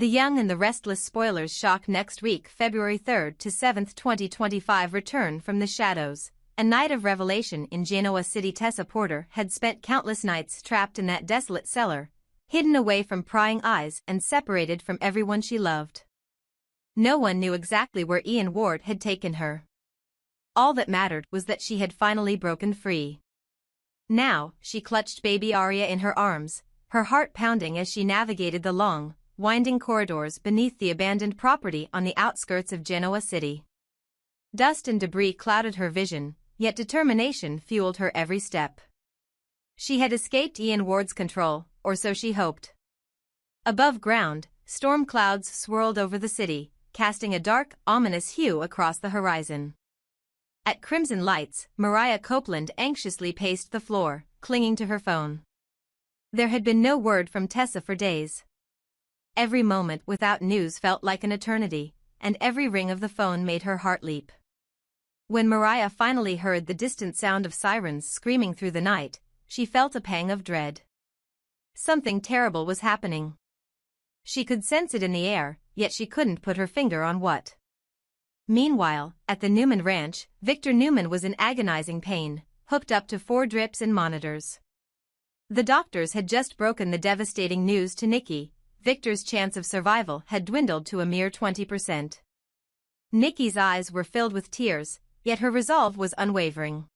The Young and the Restless spoilers shock next week. February 3rd to 7th, 2025. Return from the shadows. A night of revelation in Genoa City. Tessa Porter had spent countless nights trapped in that desolate cellar, hidden away from prying eyes and separated from everyone she loved. No one knew exactly where Ian Ward had taken her. All that mattered was that she had finally broken free. Now, she clutched baby Aria in her arms, her heart pounding as she navigated the long, winding corridors beneath the abandoned property on the outskirts of Genoa City. Dust and debris clouded her vision, yet determination fueled her every step. She had escaped Ian Ward's control, or so she hoped. Above ground, storm clouds swirled over the city, casting a dark, ominous hue across the horizon. At crimson lights, Mariah Copeland anxiously paced the floor, clinging to her phone. There had been no word from Tessa for days. Every moment without news felt like an eternity, and every ring of the phone made her heart leap. When Mariah finally heard the distant sound of sirens screaming through the night, she felt a pang of dread. Something terrible was happening. She could sense it in the air, yet she couldn't put her finger on what. Meanwhile, at the Newman Ranch, Victor Newman was in agonizing pain, hooked up to 4 drips and monitors. The doctors had just broken the devastating news to Nikki. Victor's chance of survival had dwindled to a mere 20%. Nikki's eyes were filled with tears, yet her resolve was unwavering.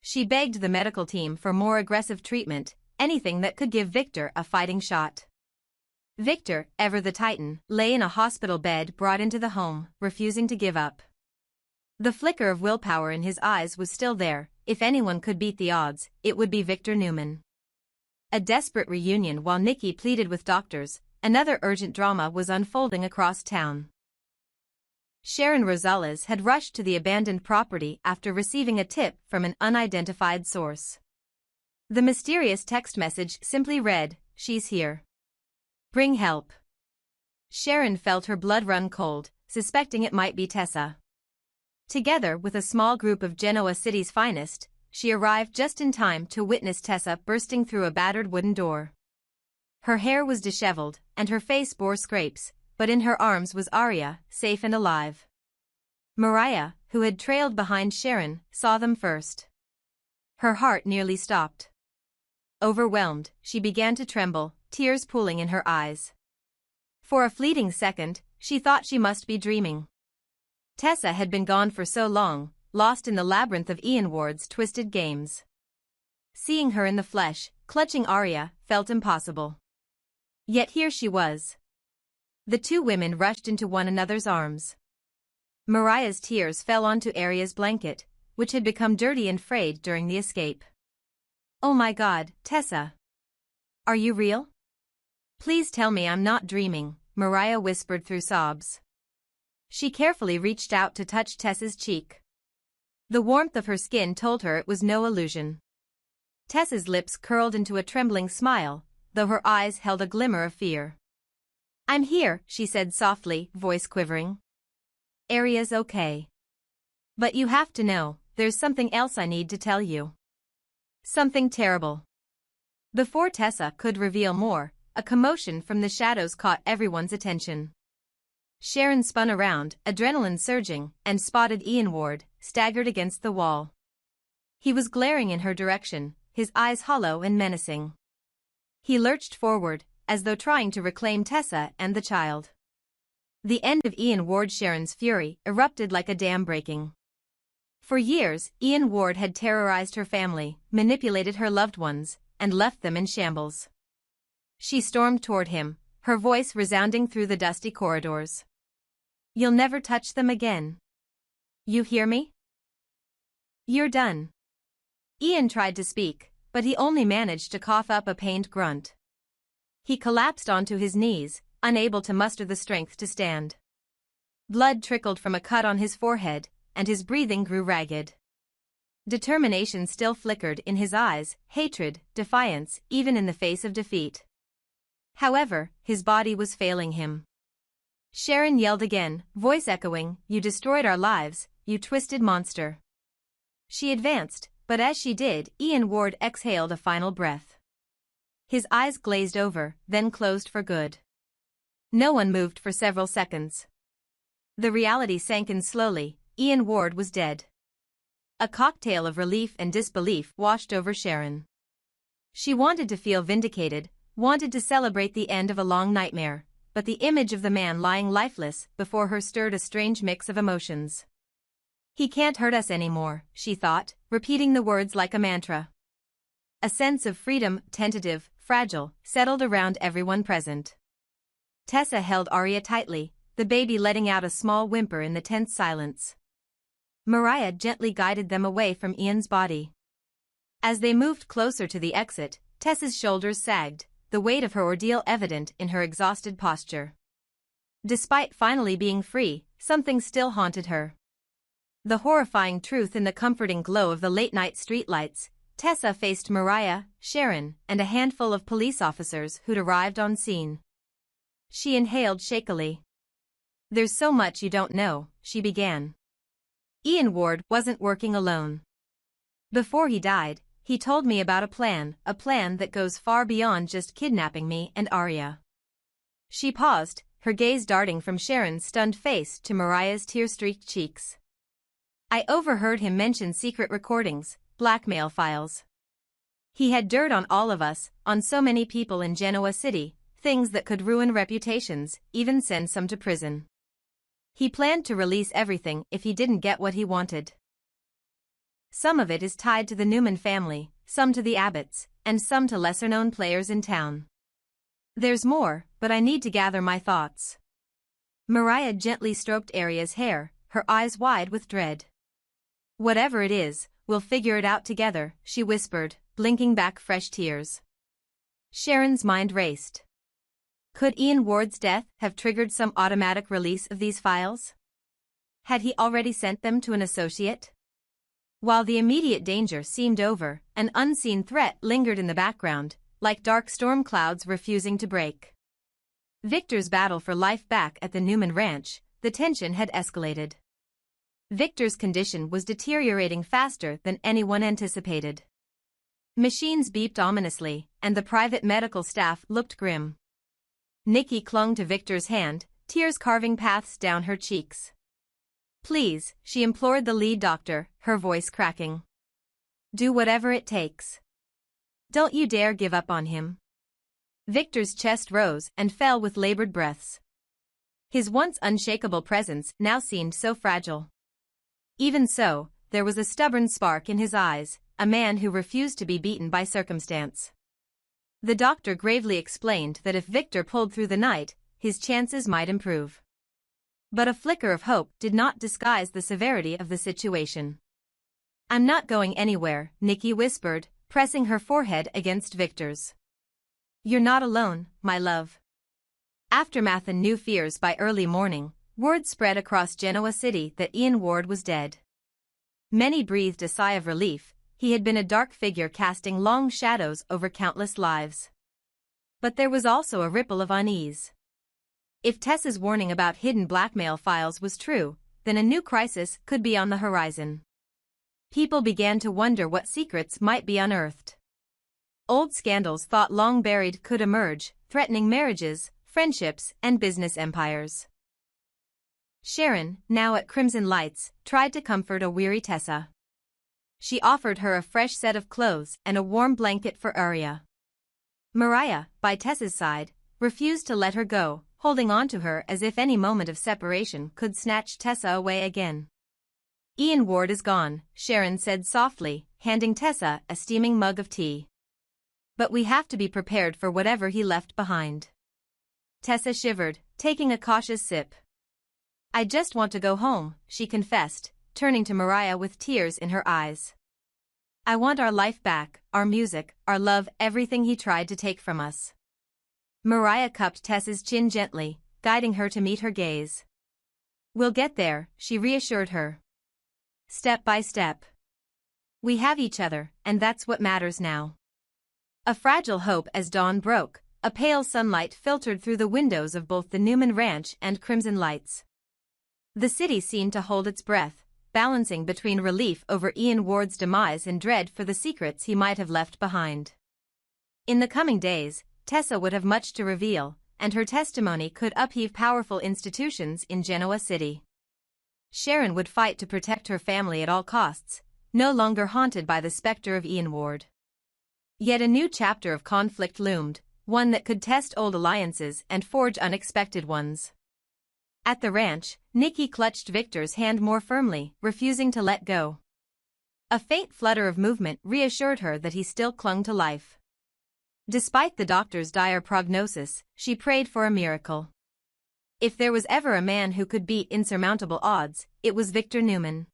She begged the medical team for more aggressive treatment, anything that could give Victor a fighting shot. Victor, ever the titan, lay in a hospital bed brought into the home, refusing to give up. The flicker of willpower in his eyes was still there. If anyone could beat the odds, it would be Victor Newman. A desperate reunion. While Nikki pleaded with doctors, another urgent drama was unfolding across town. Sharon Rosales had rushed to the abandoned property after receiving a tip from an unidentified source. The mysterious text message simply read, "She's here. Bring help." Sharon felt her blood run cold, suspecting it might be Tessa. Together with a small group of Genoa City's finest, she arrived just in time to witness Tessa bursting through a battered wooden door. Her hair was disheveled, and her face bore scrapes, but in her arms was Aria, safe and alive. Mariah, who had trailed behind Sharon, saw them first. Her heart nearly stopped. Overwhelmed, she began to tremble, tears pooling in her eyes. For a fleeting second, she thought she must be dreaming. Tessa had been gone for so long, lost in the labyrinth of Ian Ward's twisted games. Seeing her in the flesh, clutching Aria, felt impossible. Yet here she was. The two women rushed into one another's arms. Mariah's tears fell onto Aria's blanket, which had become dirty and frayed during the escape. "Oh my God, Tessa. Are you real? Please tell me I'm not dreaming," Mariah whispered through sobs. She carefully reached out to touch Tessa's cheek. The warmth of her skin told her it was no illusion. Tessa's lips curled into a trembling smile, though her eyes held a glimmer of fear. "I'm here," she said softly, voice quivering. "Aria's okay. But you have to know, there's something else I need to tell you. Something terrible." Before Tessa could reveal more, a commotion from the shadows caught everyone's attention. Sharon spun around, adrenaline surging, and spotted Ian Ward, staggered against the wall. He was glaring in her direction, his eyes hollow and menacing. He lurched forward, as though trying to reclaim Tessa and the child. The end of Ian Ward. Sharon's fury erupted like a dam breaking. For years, Ian Ward had terrorized her family, manipulated her loved ones, and left them in shambles. She stormed toward him, her voice resounding through the dusty corridors. "You'll never touch them again. You hear me? You're done." Ian tried to speak, but he only managed to cough up a pained grunt. He collapsed onto his knees, unable to muster the strength to stand. Blood trickled from a cut on his forehead, and his breathing grew ragged. Determination still flickered in his eyes, hatred, defiance, even in the face of defeat. However, his body was failing him. Sharon yelled again, voice echoing, "You destroyed our lives, you twisted monster." She advanced, but as she did, Ian Ward exhaled a final breath. His eyes glazed over, then closed for good. No one moved for several seconds. The reality sank in slowly. Ian Ward was dead. A cocktail of relief and disbelief washed over Sharon. She wanted to feel vindicated, wanted to celebrate the end of a long nightmare, but the image of the man lying lifeless before her stirred a strange mix of emotions. He can't hurt us anymore, she thought, repeating the words like a mantra. A sense of freedom, tentative, fragile, settled around everyone present. Tessa held Aria tightly, the baby letting out a small whimper in the tense silence. Mariah gently guided them away from Ian's body. As they moved closer to the exit, Tessa's shoulders sagged, the weight of her ordeal evident in her exhausted posture. Despite finally being free, something still haunted her. The horrifying truth in the comforting glow of the late-night streetlights. Tessa faced Mariah, Sharon, and a handful of police officers who'd arrived on scene. She inhaled shakily. "There's so much you don't know," she began. Ian Ward wasn't working alone. Before he died, he told me about a plan that goes far beyond just kidnapping me and Aria. She paused, her gaze darting from Sharon's stunned face to Mariah's tear-streaked cheeks. "I overheard him mention secret recordings, blackmail files. He had dirt on all of us, on so many people in Genoa City, things that could ruin reputations, even send some to prison. He planned to release everything if he didn't get what he wanted. Some of it is tied to the Newman family, some to the Abbotts, and some to lesser-known players in town. There's more, but I need to gather my thoughts." Mariah gently stroked Aria's hair, her eyes wide with dread. "Whatever it is, we'll figure it out together," she whispered, blinking back fresh tears. Sharon's mind raced. Could Ian Ward's death have triggered some automatic release of these files? Had he already sent them to an associate? While the immediate danger seemed over, an unseen threat lingered in the background, like dark storm clouds refusing to break. Victor's battle for life back at the Newman ranch, the tension had escalated. Victor's condition was deteriorating faster than anyone anticipated. Machines beeped ominously, and the private medical staff looked grim. Nikki clung to Victor's hand, tears carving paths down her cheeks. "Please," she implored the lead doctor, her voice cracking. "Do whatever it takes. Don't you dare give up on him." Victor's chest rose and fell with labored breaths. His once unshakable presence now seemed so fragile. Even so, there was a stubborn spark in his eyes, a man who refused to be beaten by circumstance. The doctor gravely explained that if Victor pulled through the night, his chances might improve. But a flicker of hope did not disguise the severity of the situation. "I'm not going anywhere," Nikki whispered, pressing her forehead against Victor's. "You're not alone, my love." Aftermath and new fears. By early morning, word spread across Genoa City that Ian Ward was dead. Many breathed a sigh of relief. He had been a dark figure casting long shadows over countless lives. But there was also a ripple of unease. If Tessa's warning about hidden blackmail files was true, then a new crisis could be on the horizon. People began to wonder what secrets might be unearthed. Old scandals thought long buried could emerge, threatening marriages, friendships, and business empires. Sharon, now at Crimson Lights, tried to comfort a weary Tessa. She offered her a fresh set of clothes and a warm blanket for Aria. Mariah, by Tessa's side, refused to let her go, holding on to her as if any moment of separation could snatch Tessa away again. "Ian Ward is gone," Sharon said softly, handing Tessa a steaming mug of tea. "But we have to be prepared for whatever he left behind." Tessa shivered, taking a cautious sip. "I just want to go home," she confessed, turning to Mariah with tears in her eyes. "I want our life back, our music, our love, everything he tried to take from us." Mariah cupped Tessa's chin gently, guiding her to meet her gaze. "We'll get there," she reassured her. "Step by step. We have each other, and that's what matters now." A fragile hope as dawn broke, a pale sunlight filtered through the windows of both the Newman Ranch and Crimson Lights. The city seemed to hold its breath, balancing between relief over Ian Ward's demise and dread for the secrets he might have left behind. In the coming days, Tessa would have much to reveal, and her testimony could upheave powerful institutions in Genoa City. Sharon would fight to protect her family at all costs, no longer haunted by the specter of Ian Ward. Yet a new chapter of conflict loomed, one that could test old alliances and forge unexpected ones. At the ranch, Nikki clutched Victor's hand more firmly, refusing to let go. A faint flutter of movement reassured her that he still clung to life. Despite the doctor's dire prognosis, she prayed for a miracle. If there was ever a man who could beat insurmountable odds, it was Victor Newman.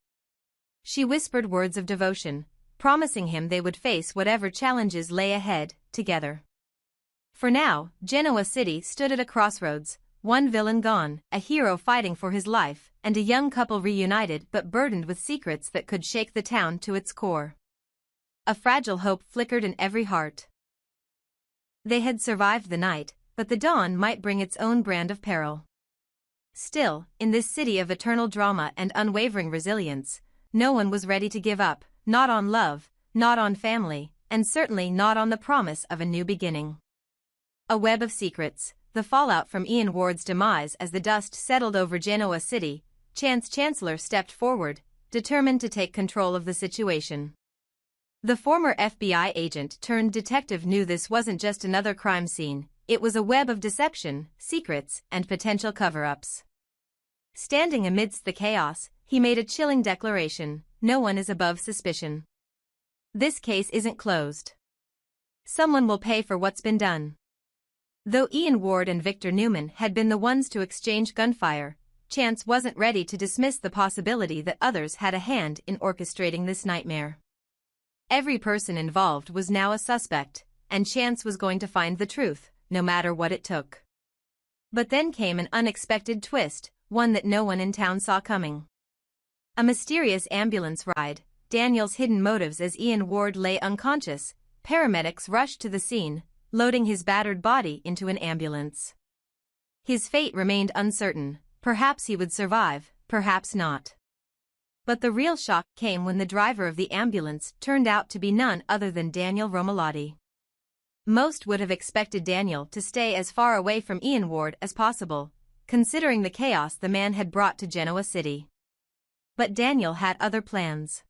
She whispered words of devotion, promising him they would face whatever challenges lay ahead, together. For now, Genoa City stood at a crossroads, one villain gone, a hero fighting for his life, and a young couple reunited but burdened with secrets that could shake the town to its core. A fragile hope flickered in every heart. They had survived the night, but the dawn might bring its own brand of peril. Still, in this city of eternal drama and unwavering resilience, no one was ready to give up, not on love, not on family, and certainly not on the promise of a new beginning. A web of secrets, the fallout from Ian Ward's demise as the dust settled over Genoa City. Chance Chancellor stepped forward, determined to take control of the situation. The former FBI agent turned detective knew this wasn't just another crime scene, it was a web of deception, secrets, and potential cover-ups. Standing amidst the chaos, he made a chilling declaration: no one is above suspicion. This case isn't closed. Someone will pay for what's been done. Though Ian Ward and Victor Newman had been the ones to exchange gunfire, Chance wasn't ready to dismiss the possibility that others had a hand in orchestrating this nightmare. Every person involved was now a suspect, and Chance was going to find the truth, no matter what it took. But then came an unexpected twist, one that no one in town saw coming. A mysterious ambulance ride, Daniel's hidden motives as Ian Ward lay unconscious. Paramedics rushed to the scene, loading his battered body into an ambulance. His fate remained uncertain, perhaps he would survive, perhaps not. But the real shock came when the driver of the ambulance turned out to be none other than Daniel Romolotti. Most would have expected Daniel to stay as far away from Ian Ward as possible, considering the chaos the man had brought to Genoa City. But Daniel had other plans.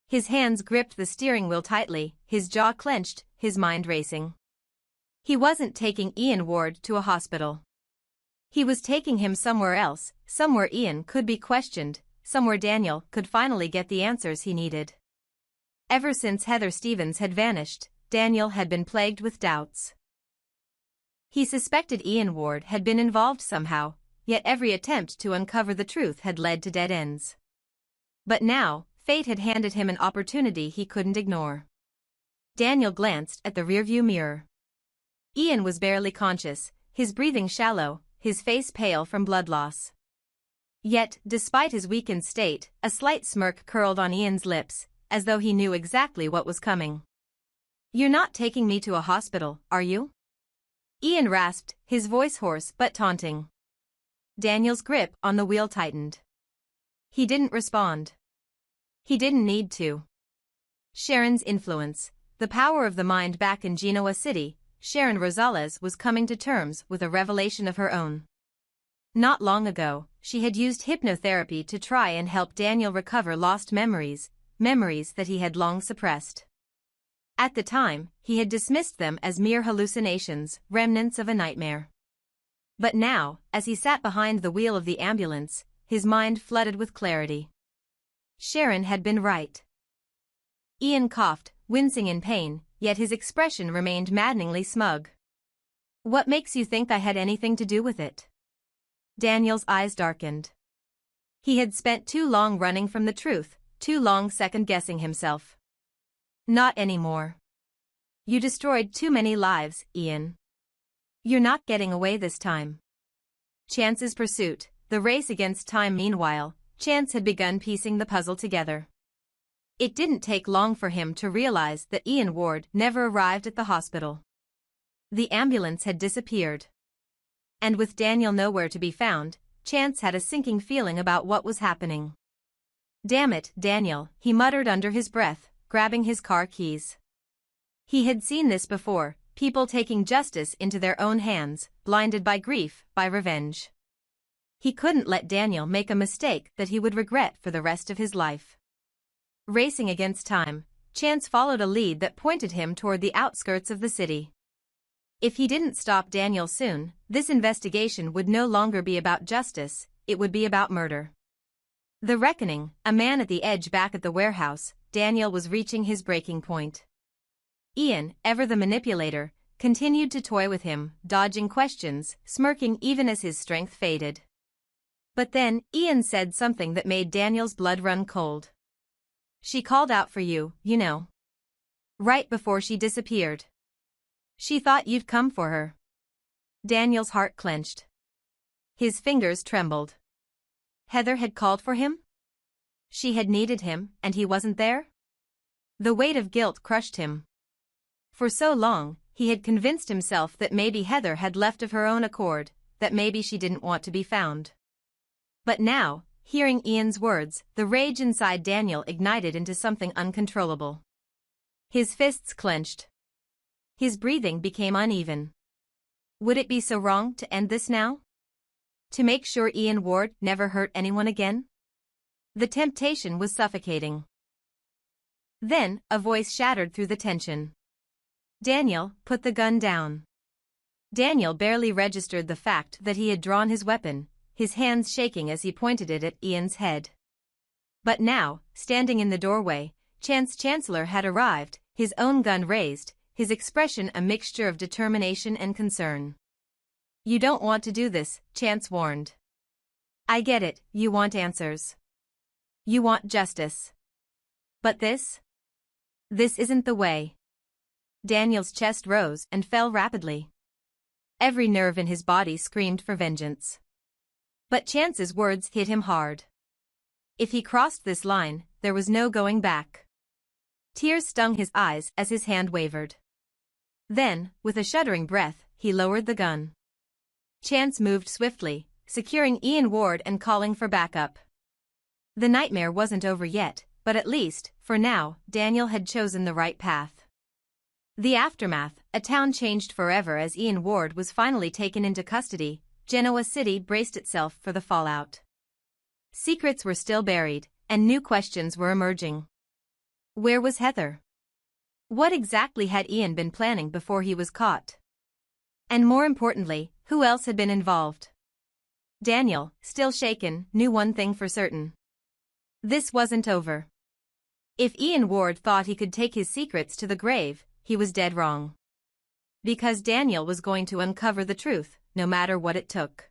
His hands gripped the steering wheel tightly, his jaw clenched, his mind racing. He wasn't taking Ian Ward to a hospital. He was taking him somewhere else, somewhere Ian could be questioned, somewhere Daniel could finally get the answers he needed. Ever since Heather Stevens had vanished, Daniel had been plagued with doubts. He suspected Ian Ward had been involved somehow, yet every attempt to uncover the truth had led to dead ends. But now, fate had handed him an opportunity he couldn't ignore. Daniel glanced at the rearview mirror. Ian was barely conscious, his breathing shallow, his face pale from blood loss. Yet, despite his weakened state, a slight smirk curled on Ian's lips, as though he knew exactly what was coming. "You're not taking me to a hospital, are you?" Ian rasped, his voice hoarse but taunting. Daniel's grip on the wheel tightened. He didn't respond. He didn't need to. Sharon's influence, the power of the mind back in Genoa City. Sharon Rosales was coming to terms with a revelation of her own. Not long ago, she had used hypnotherapy to try and help Daniel recover lost memories, memories that he had long suppressed. At the time, he had dismissed them as mere hallucinations, remnants of a nightmare. But now, as he sat behind the wheel of the ambulance, his mind flooded with clarity. Sharon had been right. Ian coughed, wincing in pain, yet his expression remained maddeningly smug. "What makes you think I had anything to do with it?" Daniel's eyes darkened. He had spent too long running from the truth, too long second-guessing himself. "Not anymore. You destroyed too many lives, Ian. You're not getting away this time." Chance's pursuit, the race against time. Meanwhile, Chance had begun piecing the puzzle together. It didn't take long for him to realize that Ian Ward never arrived at the hospital. The ambulance had disappeared. And with Daniel nowhere to be found, Chance had a sinking feeling about what was happening. "Damn it, Daniel," he muttered under his breath, grabbing his car keys. He had seen this before, People taking justice into their own hands, blinded by grief, by revenge. He couldn't let Daniel make a mistake that he would regret for the rest of his life. Racing against time, Chance followed a lead that pointed him toward the outskirts of the city. If he didn't stop Daniel soon, this investigation would no longer be about justice, it would be about murder. The reckoning, a man at the edge back at the warehouse, Daniel was reaching his breaking point. Ian, ever the manipulator, continued to toy with him, dodging questions, smirking even as his strength faded. But then, Ian said something that made Daniel's blood run cold. "She called out for you, you know. Right before she disappeared. She thought you'd come for her." Daniel's heart clenched. His fingers trembled. Heather had called for him? She had needed him, and he wasn't there? The weight of guilt crushed him. For so long, he had convinced himself that maybe Heather had left of her own accord, that maybe she didn't want to be found. But now, hearing Ian's words, the rage inside Daniel ignited into something uncontrollable. His fists clenched. His breathing became uneven. Would it be so wrong to end this now? To make sure Ian Ward never hurt anyone again? The temptation was suffocating. Then, a voice shattered through the tension. "Daniel, put the gun down." Daniel barely registered the fact that he had drawn his weapon, his hands shaking as he pointed it at Ian's head. But now, standing in the doorway, Chancellor had arrived, his own gun raised, his expression a mixture of determination and concern. "You don't want to do this," Chance warned. "I get it, you want answers. You want justice. But this? This isn't the way." Daniel's chest rose and fell rapidly. Every nerve in his body screamed for vengeance. But Chance's words hit him hard. If he crossed this line, there was no going back. Tears stung his eyes as his hand wavered. Then, with a shuddering breath, he lowered the gun. Chance moved swiftly, securing Ian Ward and calling for backup. The nightmare wasn't over yet, but at least, for now, Daniel had chosen the right path. The aftermath, a town changed forever as Ian Ward was finally taken into custody. Genoa City braced itself for the fallout. Secrets were still buried, and new questions were emerging. Where was Heather? What exactly had Ian been planning before he was caught? And more importantly, who else had been involved? Daniel, still shaken, knew one thing for certain. This wasn't over. If Ian Ward thought he could take his secrets to the grave, he was dead wrong. Because Daniel was going to uncover the truth, no matter what it took.